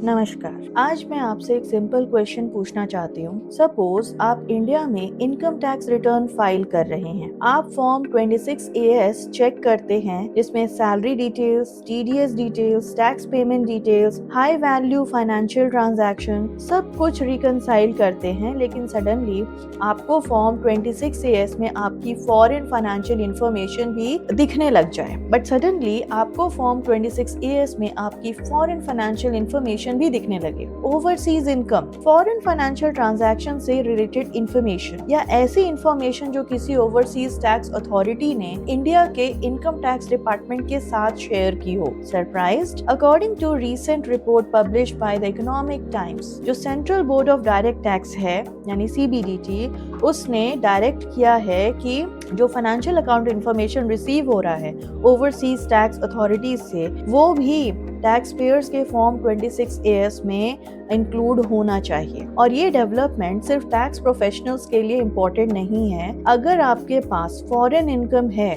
नमस्कार। आज मैं आपसे एक सिंपल क्वेश्चन पूछना चाहती हूँ। सपोज आप इंडिया में इनकम टैक्स रिटर्न फाइल कर रहे हैं। आप फॉर्म 26AS चेक करते हैं जिसमें salary details, TDS details, tax payment details, high value financial transaction सब कुछ रिकंसाइल करते हैं, लेकिन सडनली आपको फॉर्म 26AS में आपकी फॉरेन फाइनेंशियल इंफॉर्मेशन भी दिखने लग जाए। बट सडनली आपको फॉर्म 26AS में आपकी फॉरेन फाइनेंशियल इंफॉर्मेशन भी दिखने लगे। Overseas income, foreign financial transaction से रिलेटेड इंफॉर्मेशन या ऐसी इंफॉर्मेशन जो किसी ओवरसीज टैक्स अथॉरिटी ने इंडिया के इनकम टैक्स डिपार्टमेंट के साथ शेयर की हो। Surprised? According to recent report published by the Economic Times, जो Central Board of Direct Tax है यानी CBDT, उसने डायरेक्ट किया है कि जो फाइनेंशियल अकाउंट इंफॉर्मेशन रिसीव हो रहा है ओवरसीज टैक्स अथॉरिटीज से, वो भी टैक्स पेयर्स के फॉर्म 26AS में इंक्लूड होना चाहिए। और ये डेवलपमेंट सिर्फ टैक्स प्रोफेशनल्स के लिए इम्पोर्टेंट नहीं है। अगर आपके पास फॉरेन इनकम है,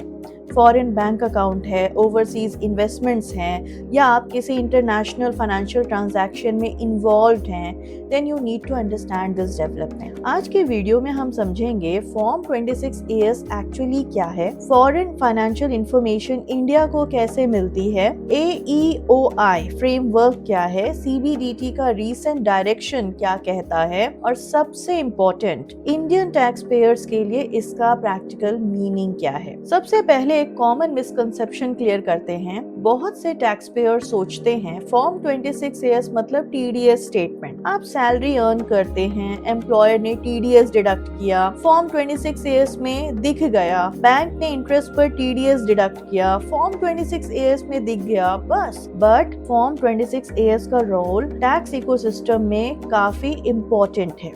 फॉरेन बैंक अकाउंट है, ओवरसीज इन्वेस्टमेंट्स हैं, या आप किसी इंटरनेशनल फाइनेंशियल ट्रांजैक्शन में इन्वॉल्व्ड हैं, then you need to understand this development. आज के वीडियो में हम समझेंगे फॉर्म 26AS एक्चुअली क्या है, फॉरेन फाइनेंशियल इंफॉर्मेशन इंडिया को कैसे मिलती है, AEOI फ्रेमवर्क क्या है, CBDT का रीसेंट डायरेक्शन क्या कहता है, और सबसे इम्पोर्टेंट इंडियन टैक्स पेयर्स के लिए इसका प्रैक्टिकल मीनिंग क्या है। सबसे पहले एक कॉमन मिसकंसेप्शन क्लियर करते हैं। बहुत से टैक्स पेयर सोचते हैं फॉर्म 26AS मतलब TDS स्टेटमेंट। आप सैलरी अर्न करते हैं, एम्प्लॉयर ने TDS डिडक्ट किया, फॉर्म 26AS में दिख गया, बैंक ने इंटरेस्ट पर TDS डिडक्ट किया, फॉर्म 26AS में दिख गया, बस। बट फॉर्म 26AS का रोल टैक्स इकोसिस्टम में काफी इम्पोर्टेंट है।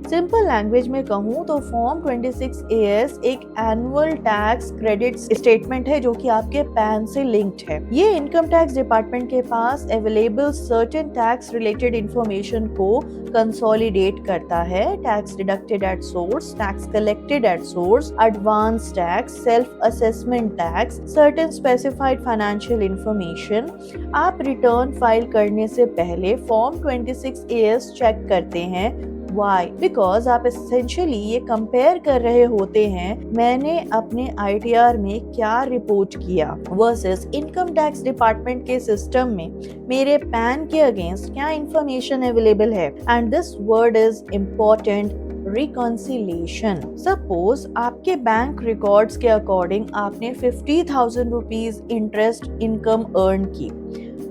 सिंपल लैंग्वेज में कहूँ तो फॉर्म 26AS एक एनुअल टैक्स क्रेडिट स्टेटमेंट है जो कि आपके पैन से लिंक्ड है। ये इनकम टैक्स डिपार्टमेंट के पास available certain tax related information को कंसोलिडेट करता है। Tax deducted at source, tax collected at source, advance tax, self assessment tax, certain specified financial information. आप रिटर्न फाइल करने से पहले फॉर्म 26AS चेक करते हैं। Why? Because आप essentially ये कंपेयर कर रहे होते हैं मैंने अपने ITR में क्या रिपोर्ट किया वर्सेस इनकम टैक्स डिपार्टमेंट के सिस्टम में मेरे पैन के अगेंस्ट क्या इंफॉर्मेशन अवेलेबल है। And this word is important, reconciliation. Suppose आपके बैंक रिकॉर्ड्स के अकॉर्डिंग आपने 50,000 रुपीज इंटरेस्ट इनकम अर्न की,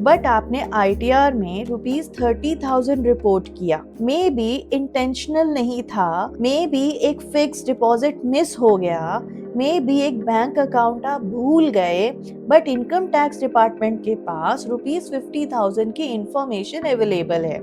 बट आपने ITR में ₹30,000 रिपोर्ट किया। मे बी इंटेंशनल नहीं था, मे बी एक फिक्स डिपॉजिट मिस हो गया, मे बी एक बैंक अकाउंट आप भूल गए, बट इनकम टैक्स डिपार्टमेंट के पास ₹50,000 की इंफॉर्मेशन अवेलेबल है।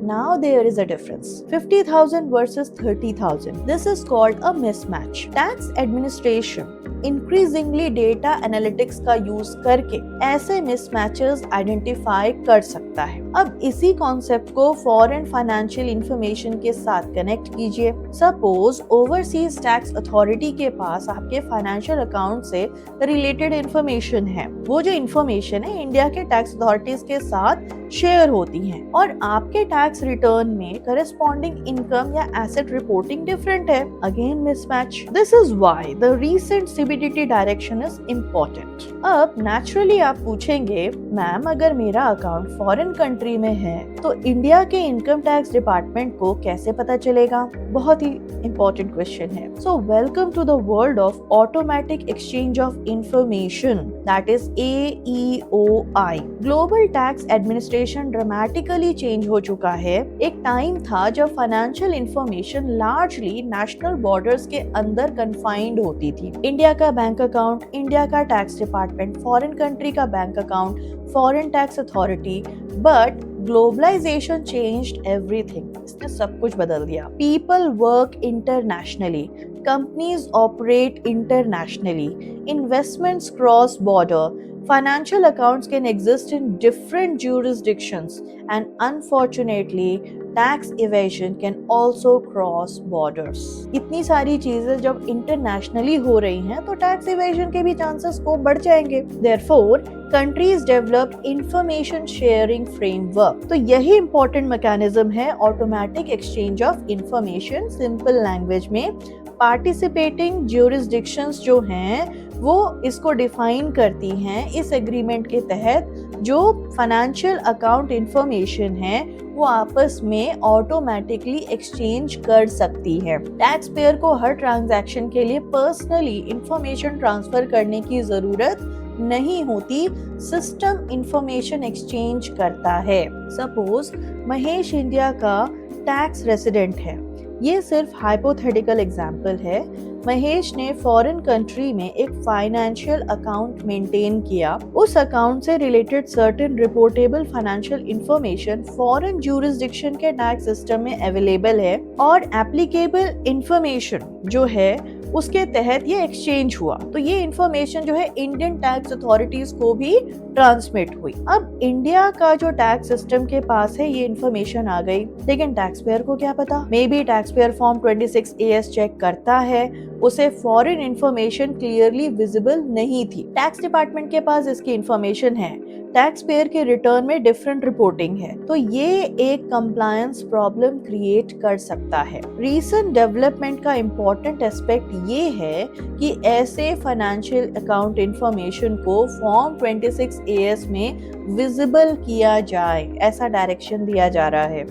Now there is a difference. 50,000 versus 30,000. This is called a mismatch. Tax administration increasingly data analytics का यूज करके ऐसे मिसमैचेस आइडेंटिफाई कर सकता है। अब इसी कॉन्सेप्ट को फॉरेन फाइनेंशियल इंफॉर्मेशन के साथ कनेक्ट कीजिए। सपोज ओवरसीज टैक्स अथॉरिटी के पास आपके फाइनेंशियल अकाउंट से रिलेटेड इंफॉर्मेशन है। वो जो इंफॉर्मेशन है इंडिया के टैक्स अथॉरिटीज के साथ शेयर होती हैं, और आपके टैक्स रिटर्न में करस्पॉन्डिंग इनकम या एसेट रिपोर्टिंग डिफरेंट है। Again mismatch. This is why the recent CBDT direction is important. अब नेचुरली आप पूछेंगे, मैम अगर मेरा अकाउंट फॉरेन कंट्री में है तो इंडिया के इनकम टैक्स डिपार्टमेंट को कैसे पता चलेगा? बहुत ही इम्पोर्टेंट क्वेश्चन है। So welcome to the world of automatic exchange of information, that is AEOI। Global tax administration dramatically change हो चुका है। एक टाइम था जब financial information largely national borders के अंदर कन्फाइंड होती थी। इंडिया का बैंक अकाउंट, इंडिया का टैक्स डिपार्टमेंट, फॉरेन कंट्री का bank account, foreign tax authority. But globalisation changed everything. इसने सब कुछ बदल दिया। People work internationally, companies operate internationally, investments cross border, financial accounts can exist in different jurisdictions, and unfortunately tax evasion can also cross borders. इतनी सारी चीजें जब internationally हो रही हैं तो टैक्स इवेजन के भी चांसेस को बढ़ जाएंगे। Therefore countries develop information sharing framework. तो यही इंपॉर्टेंट मैकेनिज्म है automatic exchange of information. Simple language में पार्टिसिपेटिंग ज्यूरिसडिक्शंस जो हैं वो इसको डिफाइन करती हैं। इस एग्रीमेंट के तहत जो फाइनेंशियल अकाउंट इंफॉर्मेशन है वो आपस में ऑटोमेटिकली एक्सचेंज कर सकती है। टैक्स पेयर को हर ट्रांजैक्शन के लिए पर्सनली इंफॉर्मेशन ट्रांसफर करने की जरूरत नहीं होती, सिस्टम इंफॉर्मेशन एक्सचेंज करता है। सपोज महेश इंडिया का टैक्स रेसिडेंट है, ये सिर्फ हाइपोथेटिकल एग्जाम्पल है। महेश ने फॉरेन कंट्री में एक फाइनेंशियल अकाउंट मेंटेन किया। उस अकाउंट से related certain reportable financial information foreign jurisdiction के टैक्स सिस्टम में अवेलेबल है और एप्लीकेबल इंफॉर्मेशन जो है उसके तहत ये एक्सचेंज हुआ। तो ये इंफॉर्मेशन जो है इंडियन टैक्स अथॉरिटीज को भी ट्रांसमिट हुई। अब इंडिया का जो टैक्स सिस्टम के पास है ये इंफॉर्मेशन आ गई, लेकिन टैक्स पेयर को क्या पता? May be tax payer form 26AS check करता है, उसे फॉरेन इंफॉर्मेशन क्लियरली विजिबल नहीं थी। टैक्स डिपार्टमेंट के पास इसकी इंफॉर्मेशन है, टैक्स पेयर के रिटर्न में डिफरेंट रिपोर्टिंग है, तो ये एक कंप्लायंस प्रॉब्लम क्रिएट कर सकता है। रीसेंट डेवलपमेंट का इम्पोर्टेंट एस्पेक्ट ये है कि ऐसे फाइनेंशियल अकाउंट इंफॉर्मेशन को फॉर्म 26AS में विजिबल किया जाए, ऐसा डायरेक्शन दिया जा रहा है।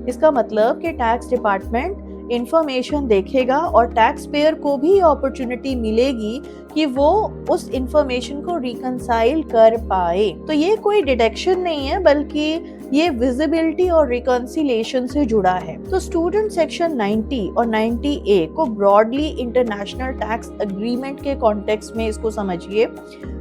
इसका मतलब कि टैक्स डिपार्टमेंट इंफॉर्मेशन देखेगा और टैक्स पेयर को भी अपॉर्चुनिटी मिलेगी कि वो उस इंफॉर्मेशन को रिकंसाइल कर पाए। तो ये कोई डिटेक्शन नहीं है, बल्कि ये विजिबिलिटी और रिकंसिलेशन से जुड़ा है। तो स्टूडेंट सेक्शन 90 और 90A को ब्रॉडली इंटरनेशनल टैक्स एग्रीमेंट के कॉन्टेक्स्ट में इसको समझिए।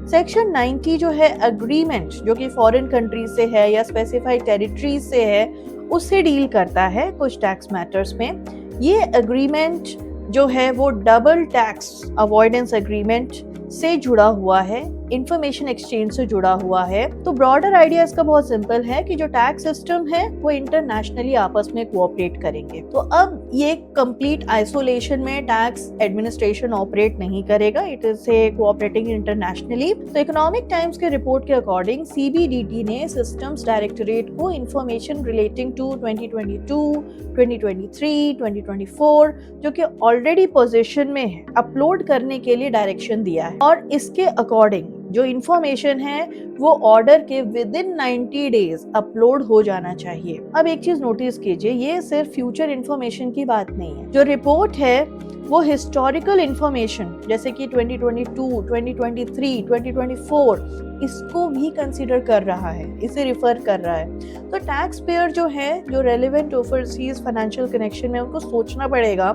सेक्शन 90 जो है एग्रीमेंट जो कि फॉरेन कंट्री से है या स्पेसिफाइड टेरिटरीज से है उससे डील करता है कुछ टैक्स मैटर्स में। ये एग्रीमेंट जो है वो डबल टैक्स अवॉइडेंस एग्रीमेंट से जुड़ा हुआ है, इंफॉर्मेशन एक्सचेंज से जुड़ा हुआ है। तो ब्रॉडर आइडिया इसका बहुत सिंपल है कि जो टैक्स सिस्टम है वो इंटरनेशनली आपस में कोऑपरेट करेंगे। तो अब ये कंप्लीट आइसोलेशन में टैक्स एडमिनिस्ट्रेशन ऑपरेट नहीं करेगा, इट इज से कोऑपरेटिंग इंटरनेशनली। तो इकोनॉमिक टाइम्स के रिपोर्ट के अकॉर्डिंग CBDT ने सिस्टम्स डायरेक्टोरेट को इंफॉर्मेशन रिलेटिंग टू 2022, 2023, 2024 जो कि ऑलरेडी पोजीशन में है अपलोड करने के लिए डायरेक्शन दिया है, और इसके अकॉर्डिंग जो इंफॉर्मेशन है वो ऑर्डर के विद इन 90 डेज अपलोड हो जाना चाहिए। अब एक चीज नोटिस कीजिए, ये सिर्फ फ्यूचर इंफॉर्मेशन की बात नहीं है। जो रिपोर्ट है वो हिस्टोरिकल इंफॉर्मेशन जैसे कि 2022, 2023, 2024 इसको भी कंसीडर कर रहा है, इसे रिफर कर रहा है। तो टैक्स पेयर जो है, जो रेलेवेंट ओवरसीज फाइनेंशियल कनेक्शन में, उनको सोचना पड़ेगा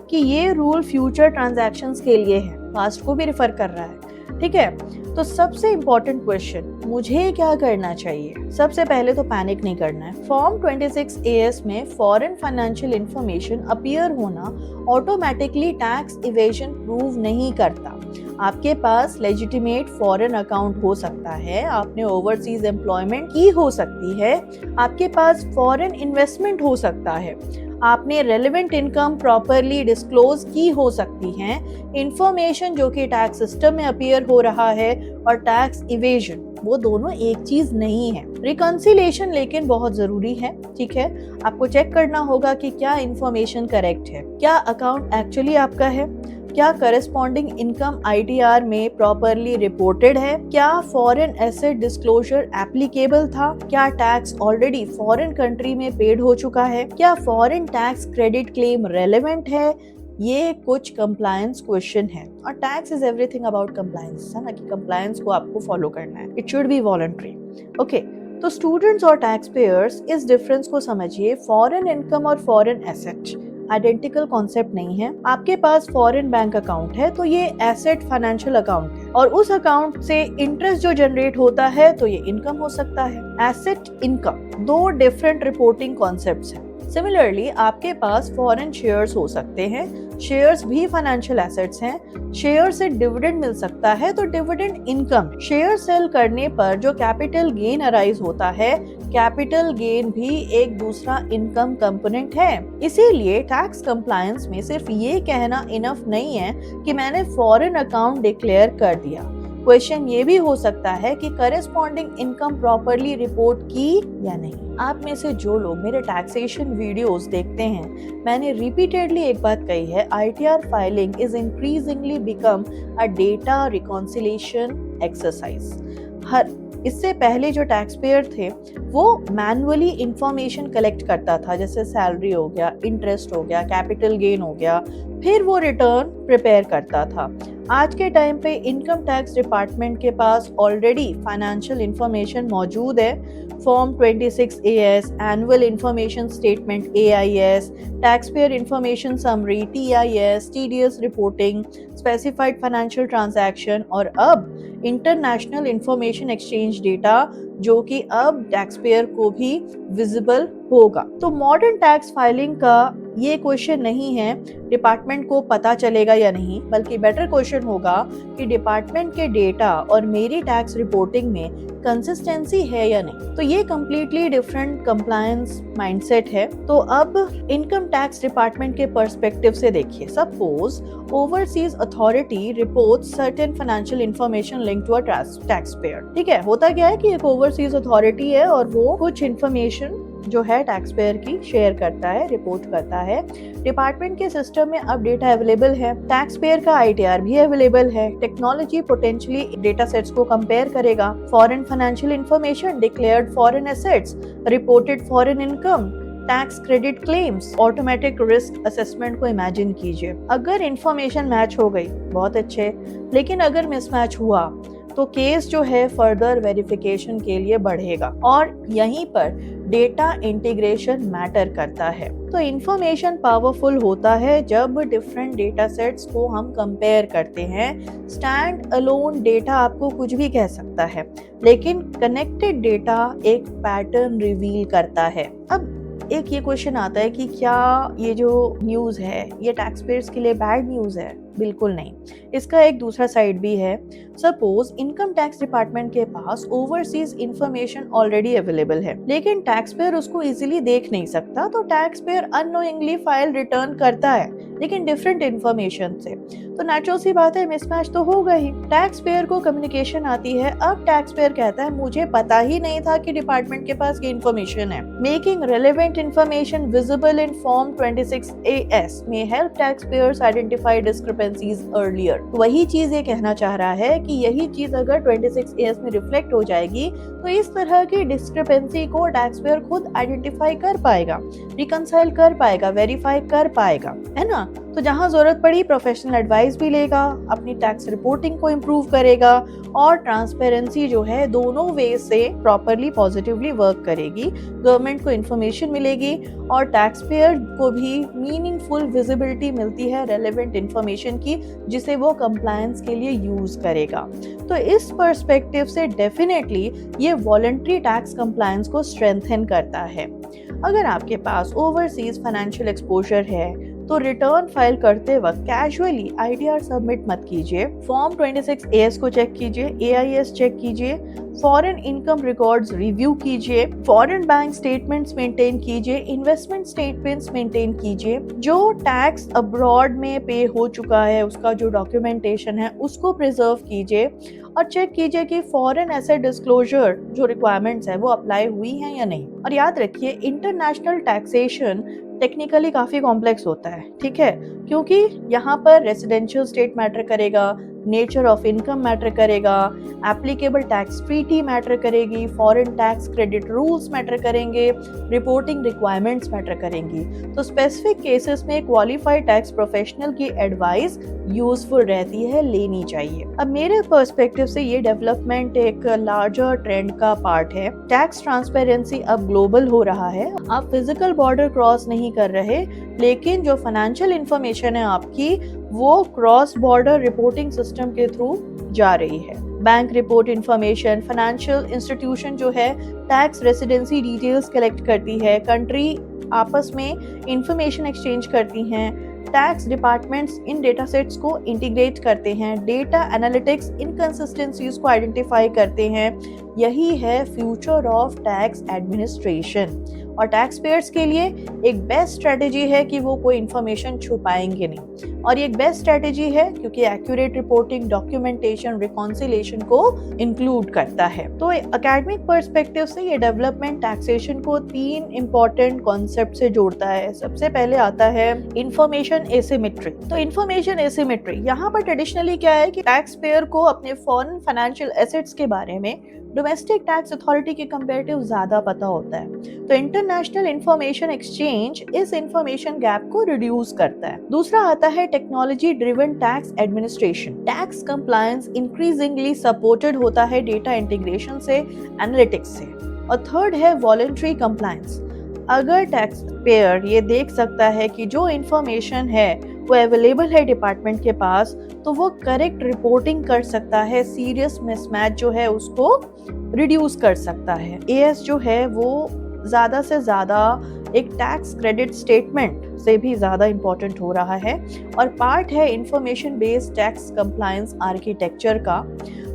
कि ये रूल फ्यूचर ट्रांजैक्शंस के लिए है, पास्ट को भी रिफर कर रहा है। ठीक है, तो सबसे इंपॉर्टेंट क्वेश्चन, मुझे क्या करना चाहिए? सबसे पहले तो पैनिक नहीं करना है। फॉर्म 26AS में फॉरेन फाइनेंशियल इंफॉर्मेशन अपीयर होना ऑटोमेटिकली टैक्स इवेजन प्रूव नहीं करता। आपके पास लेजिटिमेट फॉरेन अकाउंट हो सकता है, आपने ओवरसीज एम्प्लॉयमेंट की हो सकती है, आपके पास फॉरेन इन्वेस्टमेंट हो सकता है, आपने रेलेवेंट इनकम प्रॉपरली डिस्क्लोज की हो सकती है। इंफॉर्मेशन जो कि टैक्स सिस्टम में अपीयर हो रहा है और टैक्स इवेजन वो दोनों एक चीज नहीं है। रिकंसिलेशन लेकिन बहुत जरूरी है। ठीक है, आपको चेक करना होगा कि क्या इंफॉर्मेशन करेक्ट है, क्या अकाउंट एक्चुअली आपका है, क्या करस्पॉन्डिंग इनकम ITR में प्रॉपरली रिपोर्टेड है, क्या फॉरेन एसेट डिस्क्लोजर एप्लीकेबल था, क्या टैक्स ऑलरेडी फॉरेन कंट्री में पेड हो चुका है, क्या foreign tax credit claim relevant है। ये कुछ कंप्लायंस क्वेश्चन है, और tax is everything about compliance, है ना, कि कंप्लायंस को आपको फॉलो करना है, it should be voluntary. Okay, तो स्टूडेंट्स और टैक्स पेयर्स इस डिफरेंस को समझिए। फॉरेन इनकम और फॉरेन एसेट आइडेंटिकल कॉन्सेप्ट नहीं है। आपके पास फॉरेन बैंक अकाउंट है तो ये एसेट फाइनेंशियल अकाउंट है, और उस अकाउंट से इंटरेस्ट जो जनरेट होता है तो ये इनकम हो सकता है। एसेट इनकम दो डिफरेंट रिपोर्टिंग कॉन्सेप्ट्स हैं। सिमिलरली आपके पास फॉरेन शेयर्स हो सकते हैं, शेयर्स भी फाइनेंशियल एसेट्स हैं। शेयर से डिविडेंड मिल सकता है तो डिविडेंड इनकम। शेयर सेल करने पर जो कैपिटल गेन अराइज होता है कैपिटल गेन भी एक दूसरा इनकम कंपोनेंट है। इसीलिए टैक्स कंप्लायंस में सिर्फ ये कहना इनफ नहीं है कि मैंने फॉरेन अकाउंट डिक्लेयर कर दिया। क्वेश्चन ये भी हो सकता है कि करेस्पॉन्डिंग इनकम प्रॉपरली रिपोर्ट की या नहीं। आप में से जो लोग मेरे टैक्सेशन वीडियोस देखते हैं, मैंने रिपीटेडली एक बात कही है, ITR filing is increasingly become a data reconciliation exercise. इससे पहले जो टैक्स पेयर थे वो मैनुअली इंफॉर्मेशन कलेक्ट करता था, जैसे सैलरी हो गया, इंटरेस्ट हो गया, कैपिटल गेन हो गया, फिर वो रिटर्न प्रिपेयर करता था। आज के टाइम पे इनकम टैक्स डिपार्टमेंट के पास ऑलरेडी फाइनेंशियल इंफॉर्मेशन मौजूद है। Form 26 AS, annual information statement AIS, tax payer information summary TIS, TDS reporting, specified financial transaction और अब इंटरनेशनल इंफॉर्मेशन एक्सचेंज डेटा, जो कि अब टैक्स पेयर को भी विजिबल होगा। तो मॉडर्न टैक्स फाइलिंग का ये क्वेश्चन नहीं है डिपार्टमेंट को पता चलेगा या नहीं, बल्कि बेटर क्वेश्चन होगा कि डिपार्टमेंट के डेटा और मेरी टैक्स रिपोर्टिंग में कंसिस्टेंसी है या नहीं। तो ये कम्प्लीटली डिफरेंट कंप्लायंस माइंडसेट है। तो अब इनकम टैक्स डिपार्टमेंट के पर्सपेक्टिव से देखिए, suppose overseas authority reports certain financial information link to a tax payer. ठीक है, होता क्या है कि एक ओवरसीज अथॉरिटी है और वो कुछ इंफॉर्मेशन जो है टैक्स पेयर की शेयर करता है, रिपोर्ट करता है। डिपार्टमेंट के सिस्टम में अब डेटा अवेलेबल है, टैक्स पेयर का ITR भी अवेलेबल है। टेक्नोलॉजी पोटेंशियली डेटा सेट्स को कंपेयर करेगा। Foreign financial information, declared foreign assets, reported foreign income, tax credit claims, automatic risk assessment को इमेजिन कीजिए। अगर इंफॉर्मेशन मैच हो गई बहुत अच्छे, लेकिन अगर मिसमैच हुआ तो केस जो है फर्दर वेरिफिकेशन के लिए बढ़ेगा और यहीं पर डेटा इंटीग्रेशन मैटर करता है। तो इंफॉर्मेशन पावरफुल होता है जब डिफरेंट डेटा सेट्स को हम कंपेयर करते हैं। स्टैंड अलोन डेटा आपको कुछ भी कह सकता है, लेकिन कनेक्टेड डेटा एक पैटर्न रिवील करता है। अब एक ये क्वेश्चन आता है कि क्या ये जो न्यूज़ है ये टैक्स पेयर्स के लिए बैड न्यूज़ है? बिल्कुल नहीं, इसका एक दूसरा साइड भी है। सपोज इनकम टैक्स डिपार्टमेंट के पास ओवरसीज इंफॉर्मेशन ऑलरेडी अवेलेबल है, लेकिन टैक्स पेयर उसको इजीली देख नहीं सकता, तो tax payer unknowingly file return करता है, लेकिन डिफरेंट इंफॉर्मेशन से। तो नेचुरल सी बात है, मिसमैच तो होगा ही। टैक्स पेयर को कम्युनिकेशन आती है, अब टैक्स पेयर कहता है मुझे पता ही नहीं था कि डिपार्टमेंट के पास ये इंफॉर्मेशन है। Making relevant information visible in form 26 AS may help taxpayers identify discrepancies earlier। वही चीज ये कहना चाह रहा है कि यही चीज अगर 26 AS में रिफ्लेक्ट हो जाएगी तो इस तरह की डिस्क्रिपेंसी को टैक्स पेयर खुद आइडेंटिफाई कर पाएगा, रिकंसाइल कर पाएगा, वेरीफाई कर पाएगा, है ना। तो जहां जरूरत पड़ी प्रोफेशनल एडवाइस भी लेगा, अपनी टैक्स रिपोर्टिंग को इम्प्रूव करेगा और ट्रांसपेरेंसी जो है दोनों वे से प्रॉपरली पॉजिटिवली वर्क करेगी। गवर्नमेंट को इन्फॉर्मेशन मिलेगी और टैक्स पेयर को भी मीनिंगफुल विजिबिलिटी मिलती है रेलेवेंट इन्फॉर्मेशन की, जिसे वो कंप्लायंस के लिए यूज करेगा। तो इस पर्सपेक्टिव से डेफिनेटली ये वॉलंटरी टैक्स कंप्लायंस को स्ट्रेंथन करता है। अगर आपके पास ओवरसीज फाइनेंशियल एक्सपोजर है तो रिटर्न फाइल करते वक्त कैजुअली ITR सबमिट मत कीजिए। फॉर्म 26 AS को चेक कीजिए, AIS चेक कीजिए, फॉरेन इनकम रिकॉर्ड्स रिव्यू कीजिए, फॉरेन बैंक स्टेटमेंट्स मेंटेन कीजिए, इन्वेस्टमेंट स्टेटमेंट्स मेंटेन कीजिए। जो टैक्स अब्रॉड में पे हो चुका है उसका जो डॉक्यूमेंटेशन है उसको प्रिजर्व कीजिए और चेक कीजिए कि फॉरेन एसेट डिस्क्लोजर जो रिक्वायरमेंट्स है वो अप्लाई हुई हैं या नहीं। और याद रखिए, इंटरनेशनल टैक्सेशन टेक्निकली काफी कॉम्प्लेक्स होता है, ठीक है, क्योंकि यहाँ पर रेसिडेंशियल स्टेट मैटर करेगा, नेचर ऑफ इनकम मैटर करेगा, एप्लीकेबल टैक्स ट्रीटी मैटर करेगी, foreign tax credit rules matter करेंगे, रिपोर्टिंग रिक्वायरमेंट्स मैटर करेंगी। तो स्पेसिफिक केसेस में क्वालिफाइड टैक्स प्रोफेशनल की एडवाइस यूजफुल रहती है, लेनी चाहिए। अब मेरे पर्सपेक्टिव से ये डेवलपमेंट एक लार्जर ट्रेंड का पार्ट है। टैक्स ट्रांसपेरेंसी अब ग्लोबल हो रहा है, आप फिजिकल बॉर्डर क्रॉस नहीं कर रहे, लेकिन जो फाइनेंशियल इंफॉर्मेशन है आपकी वो क्रॉस बॉर्डर रिपोर्टिंग सिस्टम के थ्रू जा रही है। Bank report information, financial institution जो है टैक्स रेसिडेंसी डिटेल्स कलेक्ट करती है, कंट्री आपस में इंफॉर्मेशन एक्सचेंज करती हैं, टैक्स डिपार्टमेंट्स इन डेटा सेट्स को इंटीग्रेट करते हैं, डेटा एनालिटिक्स इनकंसिस्टेंसीज को आइडेंटिफाई करते हैं। यही है फ्यूचर ऑफ टैक्स एडमिनिस्ट्रेशन। और टैक्स पेयर्स के लिए एक बेस्ट स्ट्रेटेजी है कि वो कोई इंफॉर्मेशन छुपाएंगे नहीं, और ये एक बेस्ट स्ट्रेटेजी है क्योंकि एक्यूरेट रिपोर्टिंग, डॉक्यूमेंटेशन, रिकॉन्सिलेशन को इंक्लूड करता है। तो एकेडमिक पर्सपेक्टिव से ये डेवलपमेंट टैक्सेशन को 3 इंपॉर्टेंट कॉन्सेप्ट से जोड़ता है। सबसे पहले आता है इंफॉर्मेशन एसिमेट्री। तो इंफॉर्मेशन एसिमेट्री यहाँ पर ट्रेडिशनली क्या है कि टैक्स पेयर को अपने फॉरेन फाइनेंशियल एसेट्स के बारे में डोमेस्टिक टैक्स अथॉरिटी के कंपैरेटिव ज्यादा पता होता है। तो इंटरनेशनल इंफॉर्मेशन एक्सचेंज इस इंफॉर्मेशन गैप को रिड्यूस करता है। दूसरा आता है technology driven tax administration. Tax compliance increasingly supported होता है डेटा इंटीग्रेशन से, एनालिटिक्स से। और थर्ड है वॉलंटरी कंप्लायंस। अगर टैक्स पेयर ये देख सकता है कि जो इंफॉर्मेशन है वो अवेलेबल है डिपार्टमेंट के पास, तो वो करेक्ट रिपोर्टिंग कर सकता है, सीरियस मिसमैच जो है उसको रिड्यूस कर सकता है। एएस जो है वो ज़्यादा से ज़्यादा एक टैक्स क्रेडिट स्टेटमेंट से भी ज़्यादा इम्पोर्टेंट हो रहा है और पार्ट है information based tax compliance architecture का।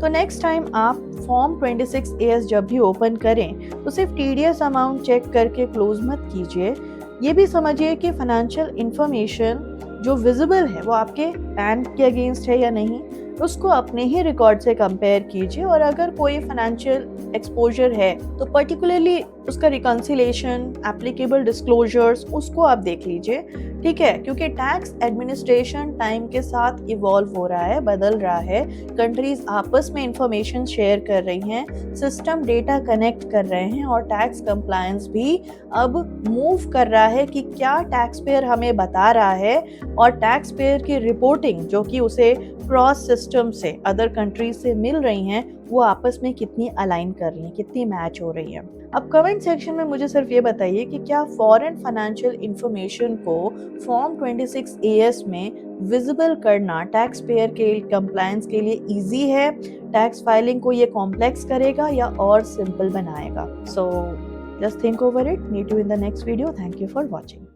तो नेक्स्ट टाइम आप फॉर्म 26 एएस जब भी ओपन करें तो सिर्फ टीडीएस अमाउंट चेक करके क्लोज मत कीजिए। ये भी समझिए कि फाइनेंशियल इंफॉर्मेशन जो विजिबल है वो आपके पैन के अगेंस्ट है या नहीं, उसको अपने ही रिकॉर्ड से कंपेयर कीजिए। और अगर कोई फाइनेंशियल एक्सपोजर है तो पर्टिकुलरली उसका रिकॉन्सिलेशन, एप्लीकेबल डिस्क्लोजर्स, उसको आप देख लीजिए, ठीक है। क्योंकि टैक्स एडमिनिस्ट्रेशन टाइम के साथ इवॉल्व हो रहा है, बदल रहा है। कंट्रीज आपस में इंफॉर्मेशन शेयर कर रही हैं, सिस्टम डेटा कनेक्ट कर रहे हैं और टैक्स कंप्लायंस भी अब मूव कर रहा है कि क्या टैक्स पेयर हमें बता रहा है और टैक्स पेयर की रिपोर्टिंग जो कि उसे क्रॉस सिस्टम से, अदर कंट्रीज से मिल रही हैं, वो आपस में कितनी अलाइन कर रही हैं, कितनी मैच हो रही है। अब कमेंट सेक्शन में मुझे सिर्फ ये बताइए कि क्या फॉरेन फाइनेंशियल इंफॉर्मेशन को फॉर्म 26 एएस में विजिबल करना टैक्स पेयर के कंप्लायंस के लिए इजी है? टैक्स फाइलिंग को ये कॉम्प्लेक्स करेगा या और सिंपल बनाएगा? So just think over it. Meet you in the next video. Thank you for watching.